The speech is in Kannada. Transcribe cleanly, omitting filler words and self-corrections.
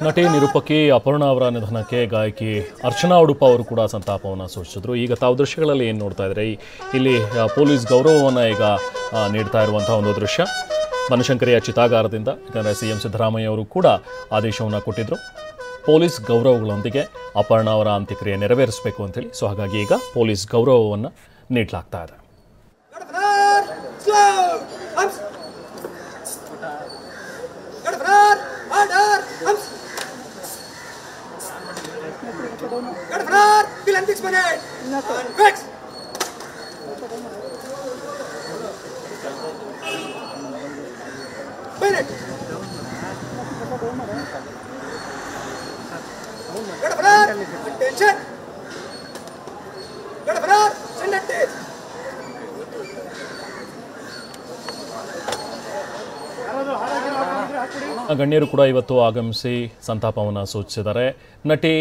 ನಟಿ ನಿರೂಪಕಿ ಅಪರ್ಣಾ ಅವರ ನಿಧನಕ್ಕೆ ಗಾಯಕಿ ಅರ್ಚನಾ ಉಡುಪ ಅವರು ಕೂಡ ಸಂತಾಪವನ್ನು ಸೂಚಿಸಿದರು. ಈಗ ತಾವು ದೃಶ್ಯಗಳಲ್ಲಿ ಏನು ನೋಡ್ತಾ ಇದ್ರೆ ಇಲ್ಲಿ ಪೊಲೀಸ್ ಗೌರವವನ್ನು ಈಗ ನೀಡ್ತಾ ಇರುವಂಥ ಒಂದು ದೃಶ್ಯ ಬನಶಂಕರಿಯ ಚಿತಾಗಾರದಿಂದ. ಯಾಕಂದರೆ CM ಸಿದ್ದರಾಮಯ್ಯ ಅವರು ಕೂಡ ಆದೇಶವನ್ನು ಕೊಟ್ಟಿದ್ದರು, ಪೊಲೀಸ್ ಗೌರವಗಳೊಂದಿಗೆ ಅಪರ್ಣಾ ಅವರ ಅಂತ್ಯಕ್ರಿಯೆ ನೆರವೇರಿಸಬೇಕು ಅಂತೇಳಿ. ಸೊ ಹಾಗಾಗಿ ಈಗ ಪೊಲೀಸ್ ಗೌರವವನ್ನು ನೀಡಲಾಗ್ತಾ ಇದೆ. ಗಣ್ಯರು ಕೂಡ ಇವತ್ತು ಆಗಮಿಸಿ ಸಂತಾಪವನ್ನು ಸೂಚಿಸಿದ್ದಾರೆ. ನಟಿ